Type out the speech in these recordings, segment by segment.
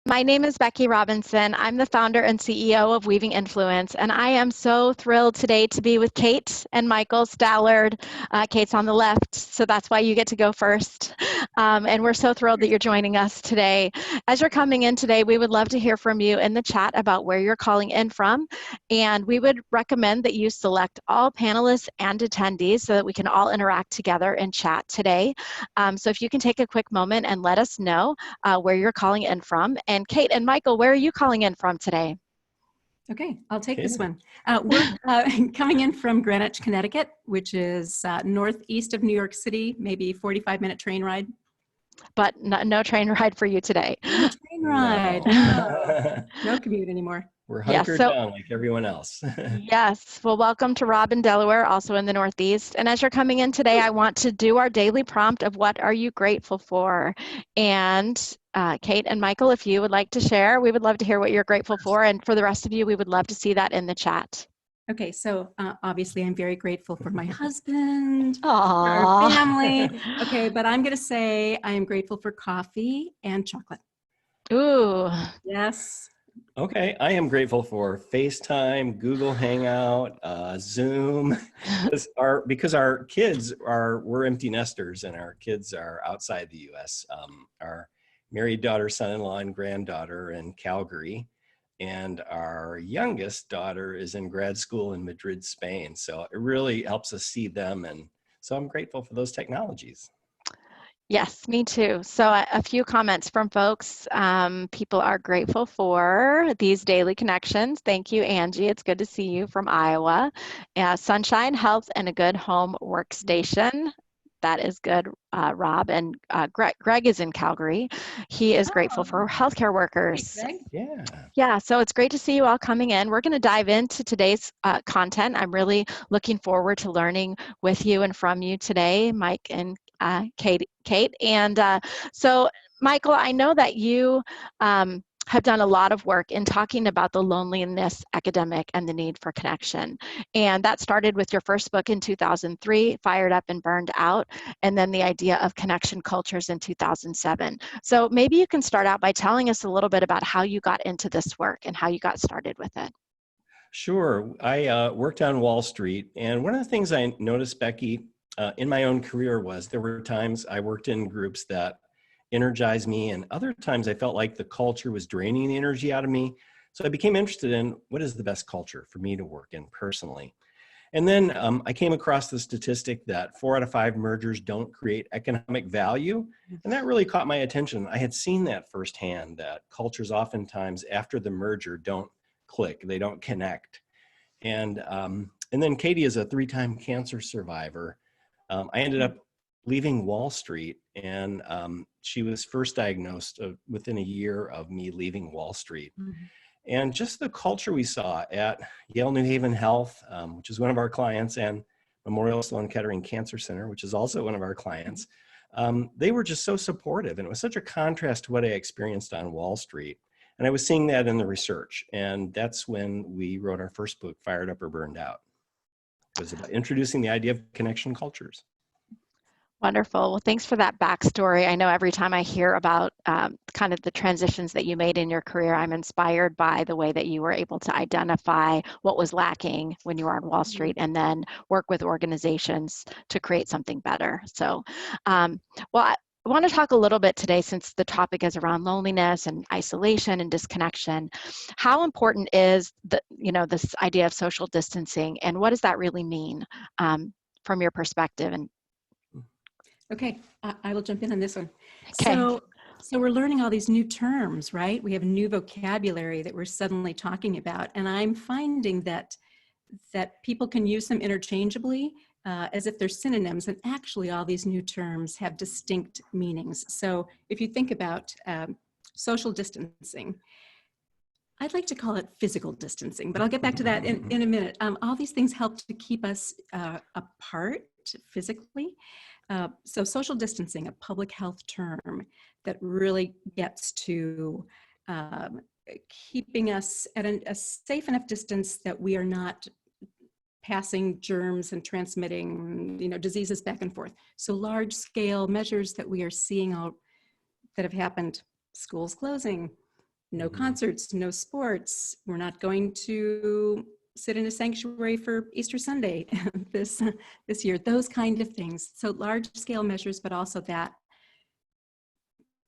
My name is Becky Robinson. I'm the founder and CEO of Weaving Influence, and I am so thrilled today to be with Kate and Michael Stallard. Kate's on the left, so that's why you get to go first. And we're so thrilled that you're joining us today. As you're coming in today, we would love to hear from you in the chat about where you're calling in from, and we would recommend that you select all panelists and attendees so that we can all interact together in chat today. So if you can take a quick moment and let us know where you're calling in from. And Kate and Michael, where are you calling in from today? Okay, I'll take this one. We're coming in from Greenwich, Connecticut, which is northeast of New York City, maybe 45-minute train ride. But no train ride for you today. No train ride. No, no commute anymore. We're hunkered down like everyone else. Yes. Well, welcome to Rob in Delaware, also in the Northeast. And as you're coming in today, I want to do our daily prompt of what are you grateful for? And Kate and Michael, if you would like to share, we would love to hear what you're grateful for. And for the rest of you, we would love to see that in the chat. Okay, so obviously I'm very grateful for my husband, for Aww. our family. Okay, but I'm going to say I am grateful for coffee and chocolate. Ooh. Yes. Okay, I am grateful for FaceTime, Google Hangout, Zoom, because our kids we're empty nesters and our kids are outside the U.S. Our married daughter, son-in-law, and granddaughter in Calgary, and our youngest daughter is in grad school in Madrid, Spain. So it really helps us see them, and so I'm grateful for those technologies. Yes, me too. So a few comments from folks. People are grateful for these daily connections. Thank you, Angie. It's good to see you from Iowa. Sunshine, health, and a good home workstation. That is good, Rob. And Greg is in Calgary. He is grateful for healthcare workers. Thanks, Greg. Yeah, so it's great to see you all coming in. We're going to dive into today's content. I'm really looking forward to learning with you and from you today, Mike and Kate. And so, Michael, I know that you have done a lot of work in talking about the loneliness epidemic and the need for connection. And that started with your first book in 2003, Fired Up and Burned Out, and then the idea of connection cultures in 2007. So maybe you can start out by telling us a little bit about how you got into this work and how you got started with it. Sure. I worked on Wall Street, and one of the things I noticed, Becky, in my own career was there were times I worked in groups that energized me, and other times I felt like the culture was draining the energy out of me. So I became interested in what is the best culture for me to work in personally. And then I came across the statistic that 4 out of 5 mergers don't create economic value. And that really caught my attention. I had seen that firsthand, that cultures oftentimes after the merger don't click, they don't connect. And then Katie is a 3-time cancer survivor. I ended up leaving Wall Street, and she was first diagnosed within a year of me leaving Wall Street. Mm-hmm. And just the culture we saw at Yale New Haven Health, which is one of our clients, and Memorial Sloan Kettering Cancer Center, which is also one of our clients, they were just so supportive. And it was such a contrast to what I experienced on Wall Street. And I was seeing that in the research. And that's when we wrote our first book, Fired Up or Burned Out. It was about introducing the idea of connection cultures. Wonderful. Well, thanks for that backstory. I know every time I hear about kind of the transitions that you made in your career, I'm inspired by the way that you were able to identify what was lacking when you were on Wall Street and then work with organizations to create something better. So, well, I want to talk a little bit today, since the topic is around loneliness and isolation and disconnection. How important is this idea of social distancing, and what does that really mean from your perspective? And okay, I will jump in on this one. Okay. So we're learning all these new terms, right? We have new vocabulary that we're suddenly talking about, and I'm finding that people can use them interchangeably as if they're synonyms, and actually all these new terms have distinct meanings. So if you think about social distancing, I'd like to call it physical distancing, but I'll get back to that in a minute. All these things help to keep us apart physically. So social distancing, a public health term that really gets to keeping us at a safe enough distance that we are not passing germs and transmitting, diseases back and forth. So large scale measures that we are seeing that have happened: schools closing, No concerts, no sports. We're not going to sit in a sanctuary for Easter Sunday this year. Those kind of things. So large scale measures, but also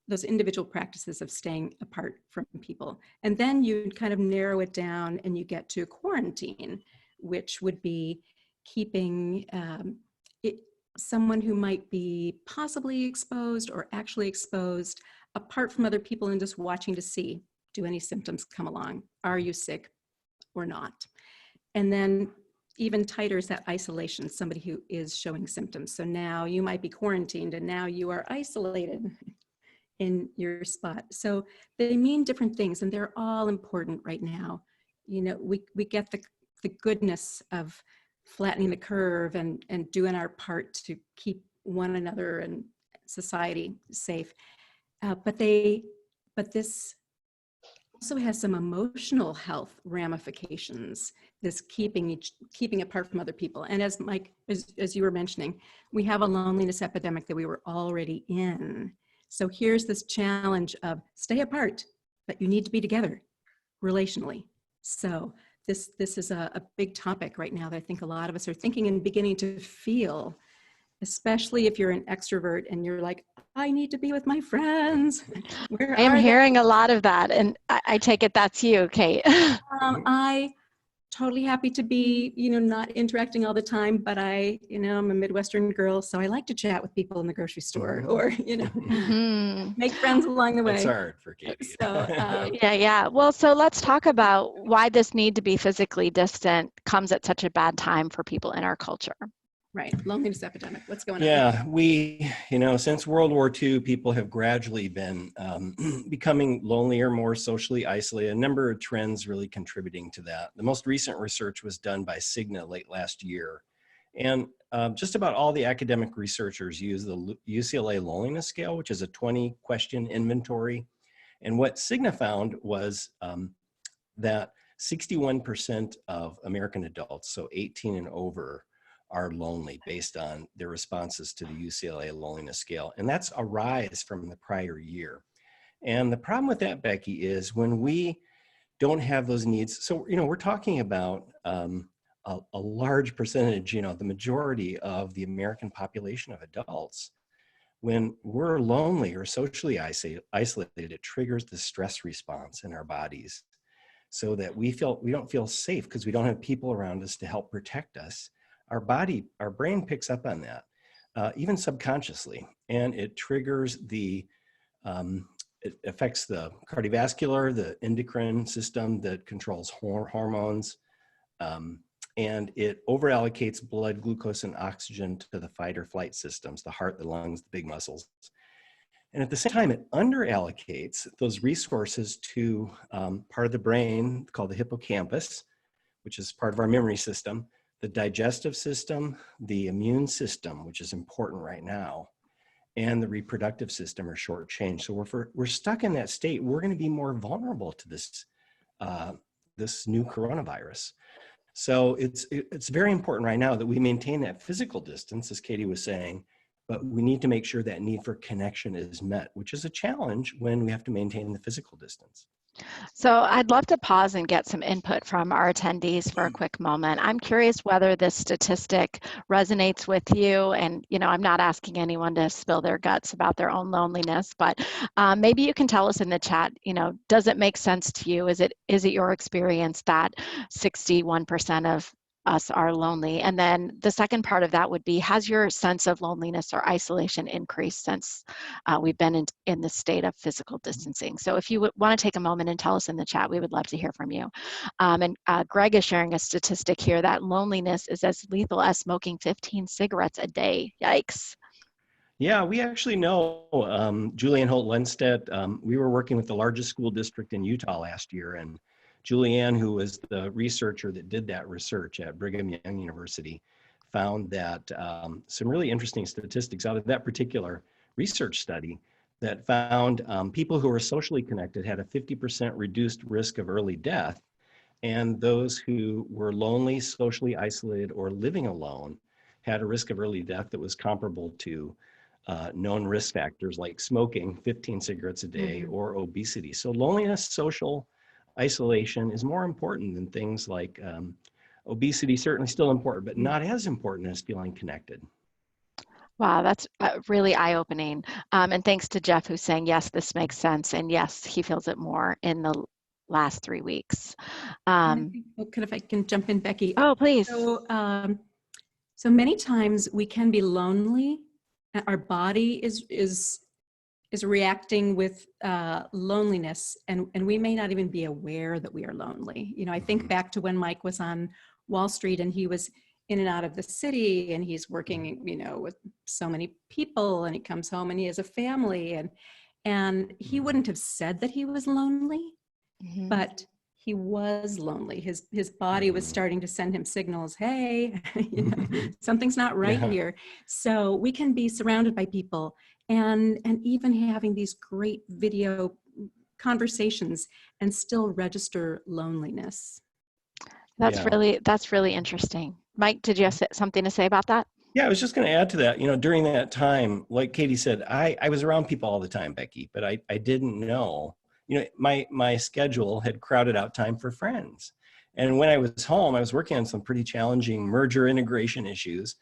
those individual practices of staying apart from people. And then you kind of narrow it down and you get to quarantine, which would be keeping someone who might be possibly exposed or actually exposed apart from other people and just watching to see, do any symptoms come along? Are you sick or not? And then even tighter is that isolation, somebody who is showing symptoms. So now you might be quarantined and now you are isolated in your spot. So they mean different things and they're all important right now. You know, we get the goodness of flattening the curve and doing our part to keep one another and society safe. But this also has some emotional health ramifications, this keeping apart from other people. And as Mike, as you were mentioning, we have a loneliness epidemic that we were already in. So here's this challenge of stay apart, but you need to be together relationally. So this is a big topic right now that I think a lot of us are thinking and beginning to feel, especially if you're an extrovert and you're like, I need to be with my friends. I am hearing a lot of that, and I take it that's you, Kate. I totally happy to be, not interacting all the time, but I'm a Midwestern girl, so I like to chat with people in the grocery store or, make friends along the way. It's hard for Katie. So, yeah. Well, so let's talk about why this need to be physically distant comes at such a bad time for people in our culture. Right. Loneliness epidemic. What's going on? Yeah, we, since World War II, people have gradually been becoming lonelier, more socially isolated. A number of trends really contributing to that. The most recent research was done by Cigna late last year. And just about all the academic researchers use the UCLA Loneliness Scale, which is a 20-question inventory. And what Cigna found was that 61% of American adults, so 18 and over, are lonely based on their responses to the UCLA Loneliness Scale. And that's a rise from the prior year. And the problem with that, Becky, is when we don't have those needs. So, we're talking about a large percentage, the majority of the American population of adults. When we're lonely or socially isolated, it triggers the stress response in our bodies so that we don't feel safe because we don't have people around us to help protect us. Our brain picks up on that, even subconsciously, and it triggers it affects the cardiovascular, the endocrine system that controls hormones, and it overallocates blood, glucose, and oxygen to the fight or flight systems, the heart, the lungs, the big muscles. And at the same time, it underallocates those resources to part of the brain called the hippocampus, which is part of our memory system, the digestive system, the immune system, which is important right now, and the reproductive system are shortchanged. So we're stuck in that state. We're going to be more vulnerable to this new coronavirus. So it's very important right now that we maintain that physical distance, as Katie was saying, but we need to make sure that need for connection is met, which is a challenge when we have to maintain the physical distance. So I'd love to pause and get some input from our attendees for a quick moment. I'm curious whether this statistic resonates with you. And, I'm not asking anyone to spill their guts about their own loneliness, but maybe you can tell us in the chat, does it make sense to you? Is it your experience that 61% of us are lonely? And then the second part of that would be, has your sense of loneliness or isolation increased since we've been in this state of physical distancing? So if you would want to take a moment and tell us in the chat, we would love to hear from you. And Greg is sharing a statistic here that loneliness is as lethal as smoking 15 cigarettes a day. Yikes. Yeah, we actually know Julianne Holt-Lenstedt. We were working with the largest school district in Utah last year, and Julianne, who was the researcher that did that research at Brigham Young University, found that some really interesting statistics out of that particular research study that found people who were socially connected had a 50% reduced risk of early death, and those who were lonely, socially isolated, or living alone had a risk of early death that was comparable to known risk factors like smoking 15 cigarettes a day Mhm. or obesity. So loneliness, social isolation is more important than things like obesity, certainly still important, but not as important as feeling connected. Wow, that's really eye-opening. And thanks to Jeff who's saying, yes, this makes sense. And yes, he feels it more in the last 3 weeks. If I can jump in, Becky. Oh, please. So many times we can be lonely. Our body is reacting with loneliness, and we may not even be aware that we are lonely. You know, I think back to when Mike was on Wall Street and he was in and out of the city, and he's working, you know, with so many people, and he comes home and he has a family, and he wouldn't have said that he was lonely, Mhm. but he was lonely. His body was starting to send him signals. Hey, you know, something's not right Yeah. here. So we can be surrounded by people and even having these great video conversations and still register loneliness. That's Yeah. really interesting. Mike, did you have something to say about that? Yeah, I was just going to add to that. You know, during that time, like Katie said, I was around people all the time, Becky, but I didn't know. You know, my schedule had crowded out time for friends. And when I was home, I was working on some pretty challenging merger integration issues.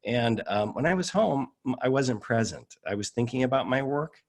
And when I was home, I wasn't present. I was thinking about my work.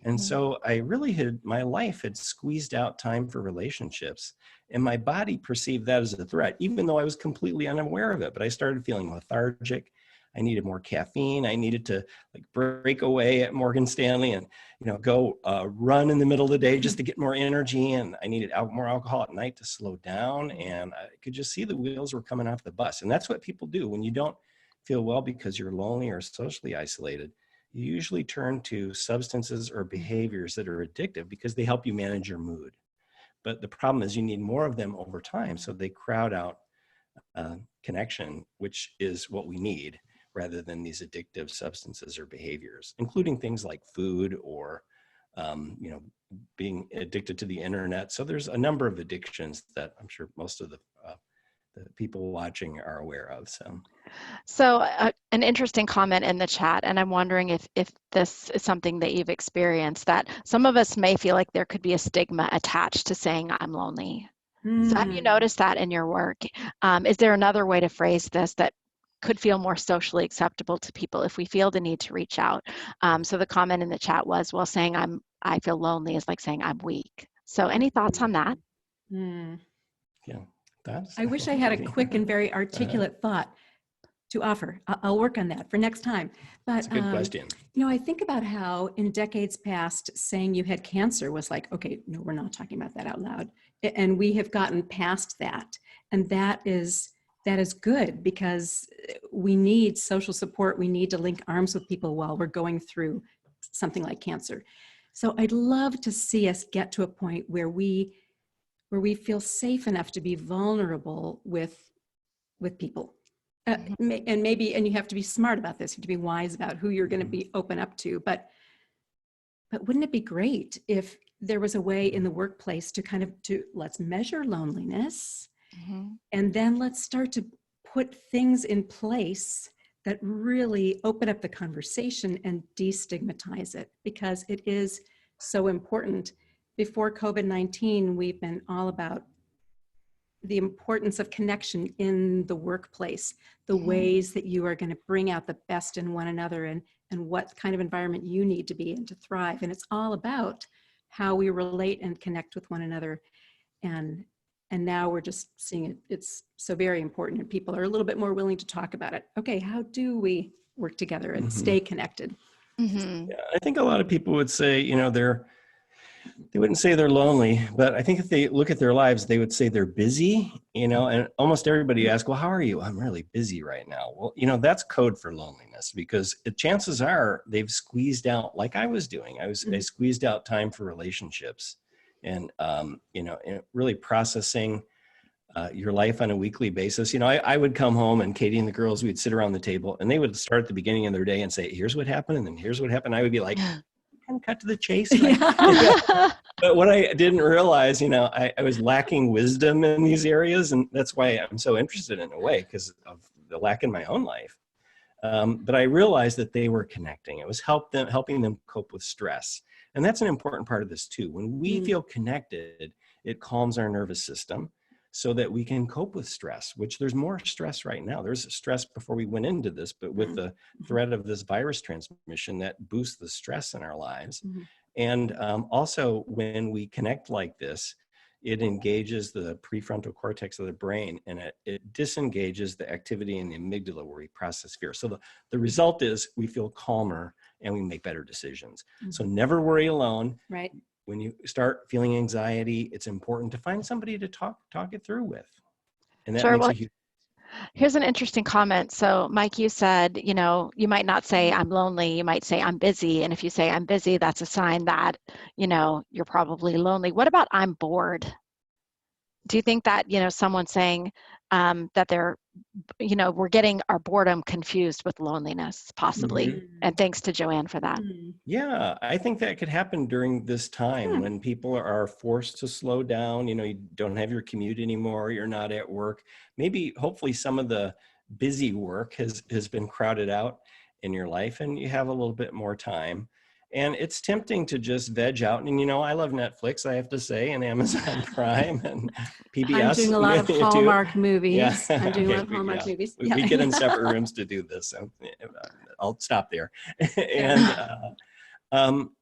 And so I really my life had squeezed out time for relationships. And my body perceived that as a threat, even though I was completely unaware of it. But I started feeling lethargic. I needed more caffeine. I needed to like break away at Morgan Stanley and, you know, go run in the middle of the day just to get more energy. And I needed more alcohol at night to slow down. And I could just see the wheels were coming off the bus. And that's what people do when you don't feel well because you're lonely or socially isolated. You usually turn to substances or behaviors that are addictive because they help you manage your mood. But the problem is you need more of them over time. So they crowd out connection, which is what we need, rather than these addictive substances or behaviors, including things like food or, you know, being addicted to the internet. So there's a number of addictions that I'm sure most of the people watching are aware of. So an interesting comment in the chat, and I'm wondering if this is something that you've experienced, that some of us may feel like there could be a stigma attached to saying I'm lonely. So have you noticed that in your work? Is there another way to phrase this that could feel more socially acceptable to people if we feel the need to reach out? So the comment in the chat was, well, saying I feel lonely is like saying I'm weak. So any thoughts on that? Yeah, I wish I had a quick and very articulate thought to offer. I'll work on that for next time. But that's a good question. You know, I think about how in decades past, saying you had cancer was like, okay, no, we're not talking about that out loud. And we have gotten past that. And that is good because we need social support. We need to link arms with people while we're going through something like cancer. So I'd love to see us get to a point where we feel safe enough to be vulnerable with people. And you have to be smart about this. You have to be wise about who you're going to be open up to. But wouldn't it be great if there was a way in the workplace to let's measure loneliness, and then let's start to put things in place that really open up the conversation and destigmatize it, because it is so important. Before COVID-19, we've been all about the importance of connection in the workplace, the ways that you are going to bring out the best in one another, and what kind of environment you need to be in to thrive. And it's all about how we relate and connect with one another. And now we're just seeing it. It's so very important, and people are a little bit more willing to talk about it. Okay, how do we work together and stay connected? Yeah, I think a lot of people would say, you know, they wouldn't say they're lonely, but I think if they look at their lives, they would say they're busy, you know, and almost everybody asks, well, how are you? I'm really busy right now. Well, you know, that's code for loneliness, because chances are they've squeezed out, like I was doing. I squeezed out time for relationships and, you know, and really processing your life on a weekly basis. You know, I would come home and Katie and the girls, we'd sit around the table and they would start at the beginning of their day and say, here's what happened. And then here's what happened. I would be like, kind of cut to the chase. But what I didn't realize, you know, I was lacking wisdom in these areas. And that's why I'm so interested in a way, because of the lack in my own life. But I realized that they were connecting. It was helping them cope with stress. And that's an important part of this too. When we feel connected, it calms our nervous system so that we can cope with stress, which there's more stress right now. There's stress before we went into this, but with the threat of this virus transmission, that boosts the stress in our lives. And also when we connect like this, it engages the prefrontal cortex of the brain, and it disengages the activity in the amygdala where we process fear. So the result is we feel calmer and we make better decisions. So never worry alone. Right. When you start feeling anxiety, it's important to find somebody to talk it through with. And that makes a huge. Here's an interesting comment. So Mike, you said, you know, you might not say I'm lonely, you might say I'm busy. And if you say I'm busy, that's a sign that, you know, you're probably lonely. What about I'm bored? Do you think that, you know, someone saying that they're, you know, we're getting our boredom confused with loneliness, possibly? And thanks to Joanne for that. Yeah, I think that could happen during this time when people are forced to slow down. You know, you don't have your commute anymore, you're not at work. Maybe, hopefully, some of the busy work has been crowded out in your life and you have a little bit more time. And it's tempting to just veg out. And, you know, I love Netflix, I have to say, and Amazon Prime and PBS. I'm doing a lot of Hallmark movies. Yeah. I'm doing a lot of Hallmark movies. We get in separate rooms to do this. So I'll stop there. And,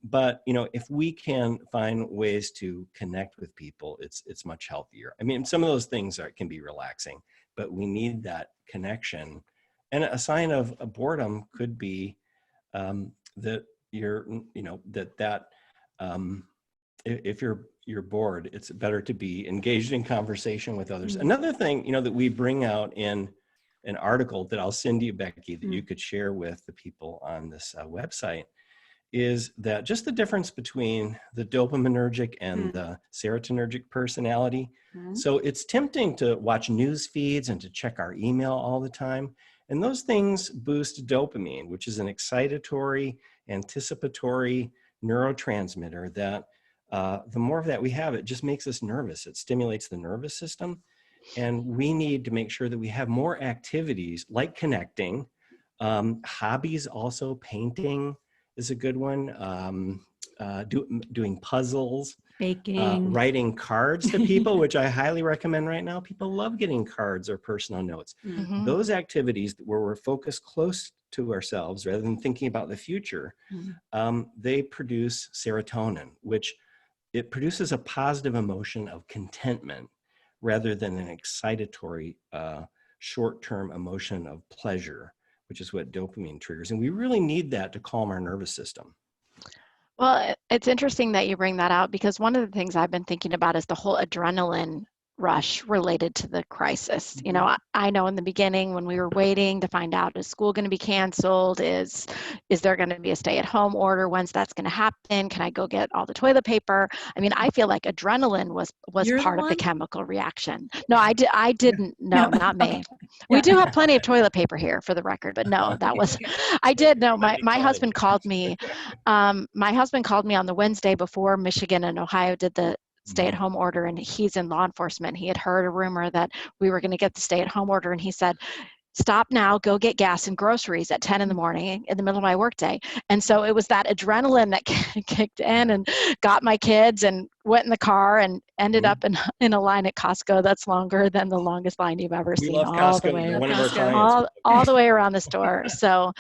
but, you know, if we can find ways to connect with people, it's much healthier. I mean, some of those things can be relaxing, but we need that connection. And a sign of boredom could be that you're, you know, if you're bored, it's better to be engaged in conversation with others. Another thing, you know, that we bring out in an article that I'll send you, Becky, that you could share with the people on this website, is that just the difference between the dopaminergic and the serotonergic personality. So it's tempting to watch news feeds and to check our email all the time. And those things boost dopamine, which is an excitatory, anticipatory neurotransmitter that the more of that we have, it just makes us nervous. It stimulates the nervous system. And we need to make sure that we have more activities like connecting. Hobbies also, painting is a good one. Doing puzzles. Baking. Writing cards to people, which I highly recommend right now. People love getting cards or personal notes. Those activities where we're focused close to ourselves rather than thinking about the future, they produce serotonin, which it produces a positive emotion of contentment rather than an excitatory short-term emotion of pleasure, which is what dopamine triggers. And we really need that to calm our nervous system. Well, it's interesting that you bring that out, because one of the things I've been thinking about is the whole adrenaline rush related to the crisis. You know, I know in the beginning when we were waiting to find out, is school going to be canceled? Is there going to be a stay-at-home order? When's that's going to happen? Can I go get all the toilet paper? I mean, I feel like adrenaline was part of the chemical reaction. No, I didn't. No, not me. Okay. We do have plenty of toilet paper here, for the record, but no, that was, I did know. My husband called me. My husband called me on the Wednesday before Michigan and Ohio did the stay-at-home order, and he's in law enforcement. He had heard a rumor that we were going to get the stay-at-home order, and he said, stop now, go get gas and groceries at 10 in the morning in the middle of my workday. And so it was that adrenaline that kicked in and got my kids, and went in the car and ended up in a line at Costco that's longer than the longest line you've ever seen. Love all Costco. the way One of our clients. all the way around the store. So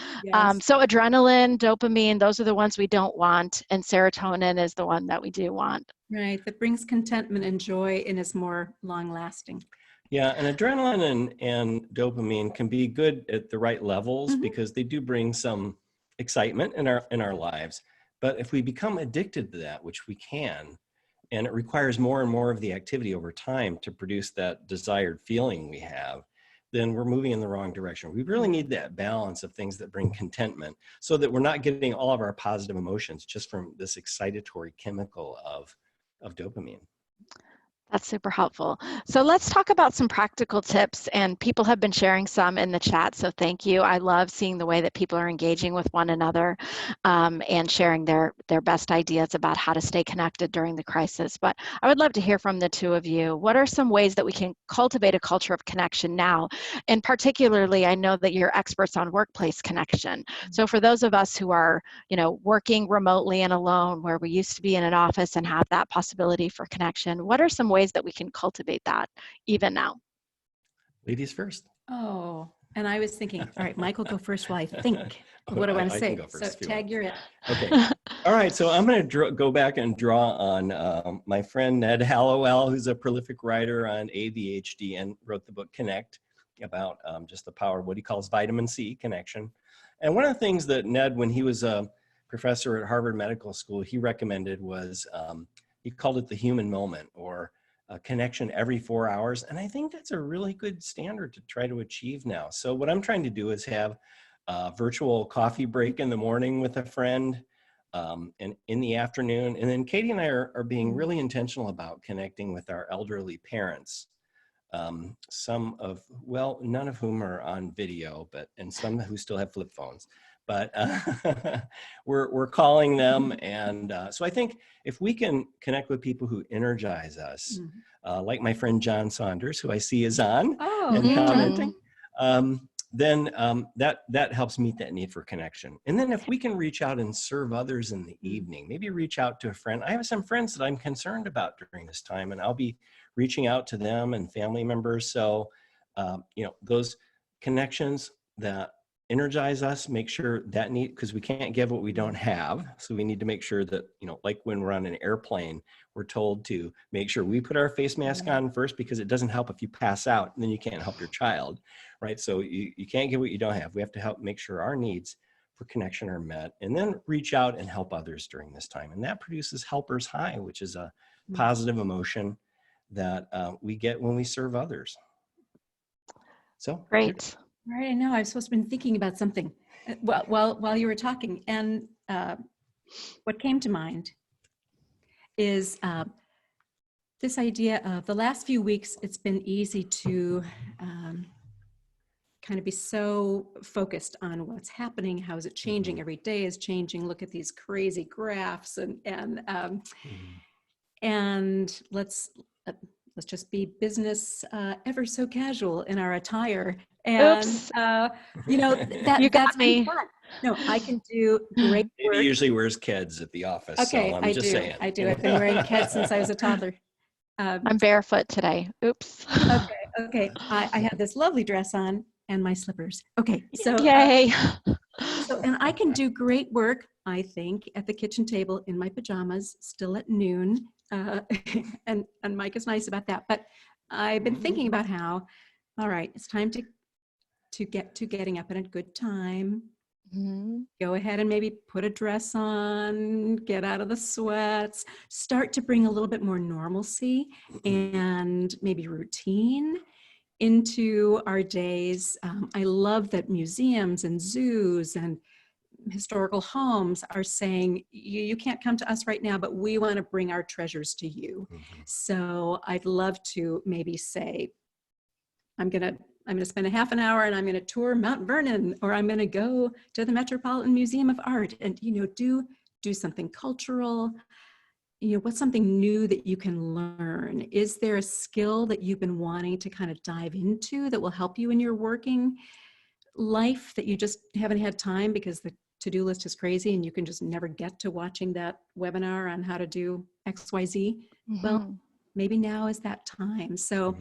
so adrenaline, dopamine, those are the ones we don't want, and serotonin is the one that we do want. Right, that brings contentment and joy and is more long lasting. Yeah, and adrenaline and dopamine can be good at the right levels because they do bring some excitement in our lives. But if we become addicted to that, which we can, and it requires more and more of the activity over time to produce that desired feeling we have, then we're moving in the wrong direction. We really need that balance of things that bring contentment so that we're not getting all of our positive emotions just from this excitatory chemical of dopamine. That's super helpful. So let's talk about some practical tips, and people have been sharing some in the chat, so thank you. I love seeing the way that people are engaging with one another and sharing their best ideas about how to stay connected during the crisis. But I would love to hear from the two of you. What are some ways that we can cultivate a culture of connection now? And particularly, I know that you're experts on workplace connection. So for those of us who are, working remotely and alone, where we used to be in an office and have that possibility for connection, what are some ways that we can cultivate that even now? Ladies first. Oh, and I was thinking, all right, Michael, go first while I think of what I want to say. So tag, you're it. Okay. All right. So I'm going to go back and draw on my friend Ned Hallowell, who's a prolific writer on ADHD and wrote the book Connect about just the power of what he calls vitamin C connection. And one of the things that Ned, when he was a professor at Harvard Medical School, he recommended was, he called it the human moment, or a connection every 4 hours. And I think that's a really good standard to try to achieve now. So what I'm trying to do is have a virtual coffee break in the morning with a friend and in the afternoon. And then Katie and I are being really intentional about connecting with our elderly parents. None of whom are on video, and some who still have flip phones. But we're calling them. And so I think if we can connect with people who energize us, like my friend John Saunders, who I see is on and commenting, then that helps meet that need for connection. And then if we can reach out and serve others in the evening, maybe reach out to a friend. I have some friends that I'm concerned about during this time, and I'll be reaching out to them and family members. So, those connections that energize us, make sure that because we can't give what we don't have. So we need to make sure that, like when we're on an airplane, we're told to make sure we put our face mask on first, because it doesn't help if you pass out and then you can't help your child, right? So you can't give what you don't have. We have to help make sure our needs for connection are met, and then reach out and help others during this time. And that produces helper's high, which is a positive emotion that we get when we serve others. So great. Right, I know. I've supposed to have been thinking about something while you were talking, and what came to mind is this idea of the last few weeks. It's been easy to kind of be so focused on what's happening. How is it changing? Every day is changing. Look at these crazy graphs, and let's just be business ever so casual in our attire. And, Oops. you got me. Fun. No, I can do great work. He usually wears Keds at the office. Okay, so I'm just saying. I do. I've been wearing Keds since I was a toddler. I'm barefoot today. Oops. Okay. I have this lovely dress on and my slippers. Okay, so yay. And I can do great work, I think, at the kitchen table in my pajamas, still at noon. And Mike is nice about that. But I've been thinking about how, all right, it's time to get to getting up at a good time. Go ahead and maybe put a dress on, get out of the sweats, start to bring a little bit more normalcy and maybe routine into our days. I love that museums and zoos and historical homes are saying, you can't come to us right now, but we want to bring our treasures to you. So I'd love to maybe say, I'm going to spend a half an hour and I'm going to tour Mount Vernon, or I'm going to go to the Metropolitan Museum of Art and, do something cultural. What's something new that you can learn? Is there a skill that you've been wanting to kind of dive into that will help you in your working life that you just haven't had time because the to-do list is crazy and you can just never get to watching that webinar on how to do XYZ? Well, maybe now is that time. So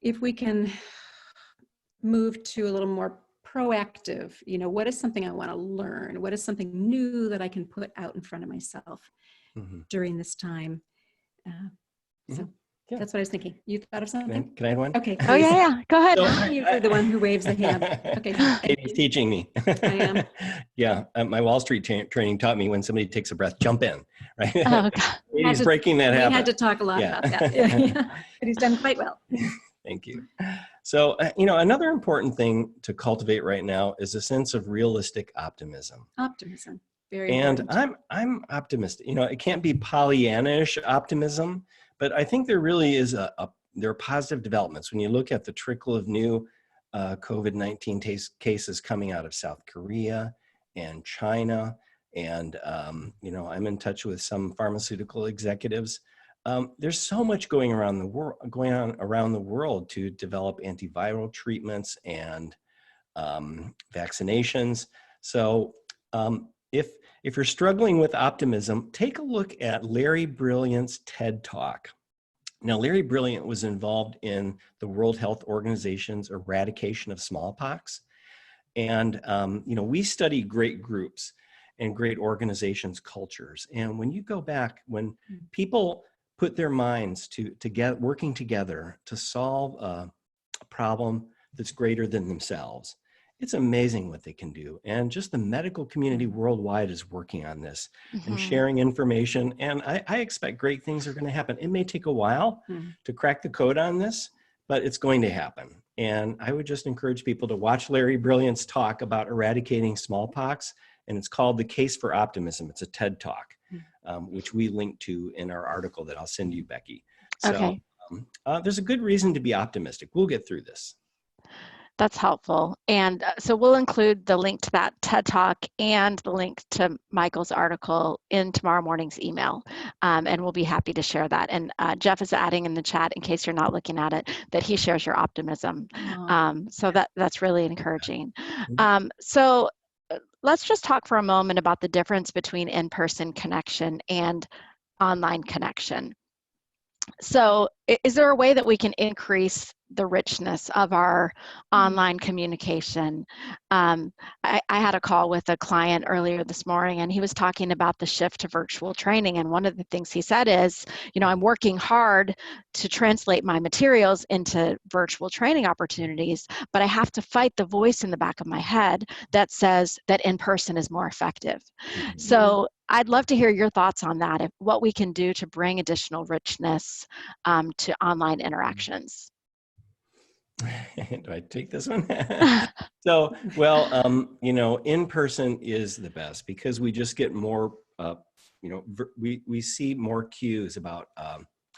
if we can move to a little more proactive, what is something I want to learn? What is something new that I can put out in front of myself during this time? So that's what I was thinking. You thought of something? Can I add one? Okay. Oh, yeah. Go ahead. I'm usually the one who waves the hand. Okay. Katie's teaching me. I am. Yeah. My Wall Street training taught me when somebody takes a breath, jump in, right? Oh, God. He's breaking that habit. We had to talk a lot about that. But he's done quite well. Thank you. So, another important thing to cultivate right now is a sense of realistic optimism. Optimism. Very important. And I'm optimistic. It can't be Pollyannish optimism, But I think there really is there are positive developments when you look at the trickle of new COVID-19 cases coming out of South Korea and China. And, I'm in touch with some pharmaceutical executives. There's so much going on around the world to develop antiviral treatments and vaccinations. So if you're struggling with optimism, take a look at Larry Brilliant's TED Talk. Now, Larry Brilliant was involved in the World Health Organization's eradication of smallpox. And, we study great groups and great organizations' cultures. And when you go back, when people put their minds to working together to solve a problem that's greater than themselves, it's amazing what they can do. And just the medical community worldwide is working on this and sharing information. And I expect great things are going to happen. It may take a while to crack the code on this, but it's going to happen. And I would just encourage people to watch Larry Brilliant's talk about eradicating smallpox. And it's called The Case for Optimism. It's a TED Talk, which we link to in our article that I'll send you, Becky. So Okay. There's a good reason to be optimistic. We'll get through this. That's helpful. And so we'll include the link to that TED Talk and the link to Michael's article in tomorrow morning's email. And we'll be happy to share that. And Jeff is adding in the chat, in case you're not looking at it, that he shares your optimism. So that's really encouraging. So let's just talk for a moment about the difference between in-person connection and online connection. So is there a way that we can increase the richness of our online communication? I had a call with a client earlier this morning, and he was talking about the shift to virtual training. And one of the things he said is, I'm working hard to translate my materials into virtual training opportunities, but I have to fight the voice in the back of my head that says that in person is more effective. So I'd love to hear your thoughts on that, what we can do to bring additional richness to online interactions. Do I take this one? So, in person is the best because we just get more, we see more cues about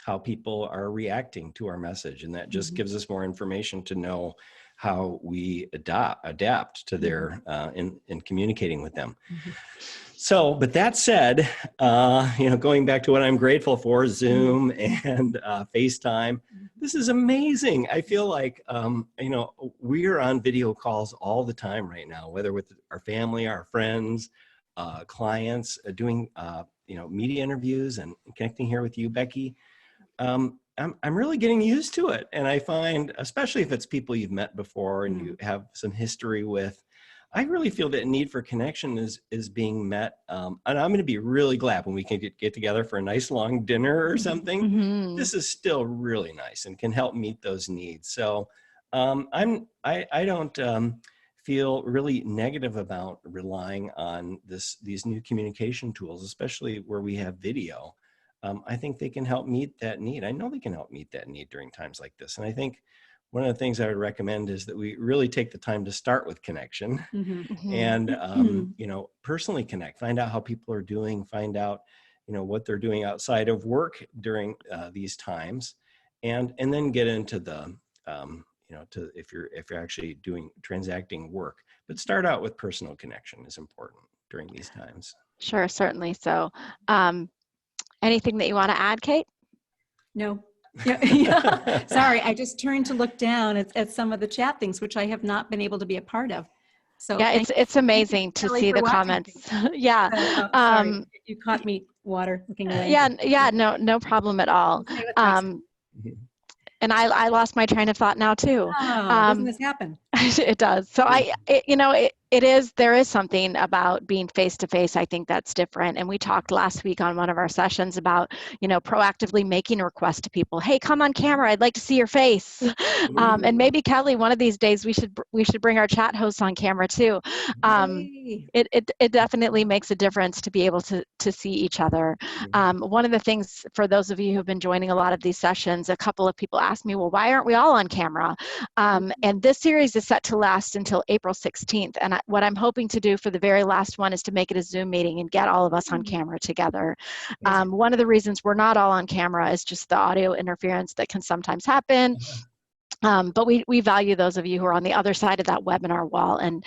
how people are reacting to our message. And that just gives us more information to know how we adapt to their, in communicating with them. So, but that said, going back to what I'm grateful for, Zoom and FaceTime, this is amazing. I feel like, we're on video calls all the time right now, whether with our family, our friends, clients, doing, media interviews and connecting here with you, Becky. I'm really getting used to it. And I find, especially if it's people you've met before and you have some history with, I really feel that need for connection is being met. And I'm going to be really glad when we can get together for a nice long dinner or something. This is still really nice and can help meet those needs. So I don't feel really negative about relying on these new communication tools, especially where we have video. I think they can help meet that need. I know they can help meet that need during times like this. And I think one of the things I would recommend is that we really take the time to start with connection and, personally connect, find out how people are doing, find out, what they're doing outside of work during these times, and then get into the, if you're actually transacting work, but start out with personal connection is important during these times. Sure, certainly. So anything that you want to add, Kate? No. Yeah. Sorry, I just turned to look down at some of the chat things, which I have not been able to be a part of. So yeah, it's amazing to see the comments. Yeah. Sorry, you caught me looking away. Yeah, no problem at all. And I lost my train of thought now too. Doesn't this happen? It does. So there is something about being face to face. I think that's different. And we talked last week on one of our sessions about, proactively making a request to people. Hey, come on camera. I'd like to see your face. And maybe Kelly, one of these days we should bring our chat hosts on camera too. It definitely makes a difference to be able to see each other. One of the things for those of you who've been joining a lot of these sessions, a couple of people asked me, well, why aren't we all on camera? And this series is set to last until April 16th. And what I'm hoping to do for the very last one is to make it a Zoom meeting and get all of us on camera together. One of the reasons we're not all on camera is just the audio interference that can sometimes happen. But we value those of you who are on the other side of that webinar wall and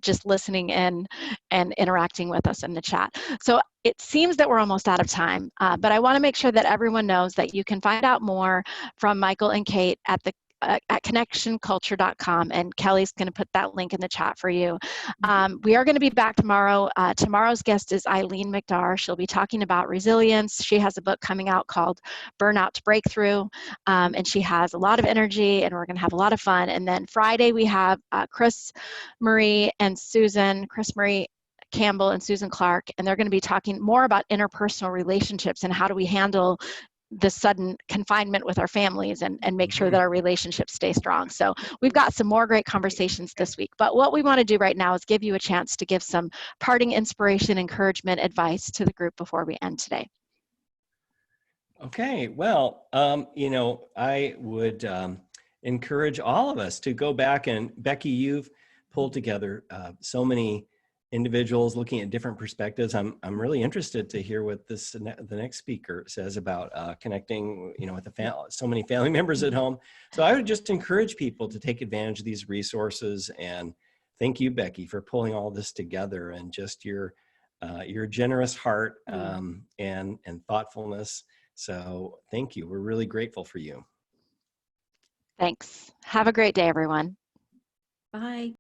just listening in and interacting with us in the chat. So it seems that we're almost out of time, but I want to make sure that everyone knows that you can find out more from Michael and Kate at the at connectionculture.com, and Kelly's going to put that link in the chat for you. We are going to be back tomorrow. Tomorrow's guest is Eileen McDarr. She'll be talking about resilience. She has a book coming out called Burnout to Breakthrough, and she has a lot of energy, and we're going to have a lot of fun. And then Friday we have Chris Marie Campbell and Susan Clark, and they're going to be talking more about interpersonal relationships and how do we handle the sudden confinement with our families and make sure that our relationships stay strong. So we've got some more great conversations this week, but what we want to do right now is give you a chance to give some parting inspiration, encouragement, advice to the group before we end today. Okay, well, I would encourage all of us to go back, and Becky, you've pulled together so many individuals looking at different perspectives. I'm really interested to hear what the next speaker says about connecting, with so many family members at home. So I would just encourage people to take advantage of these resources. And thank you, Becky, for pulling all this together, and just your generous heart and thoughtfulness. So thank you. We're really grateful for you. Thanks. Have a great day, everyone. Bye.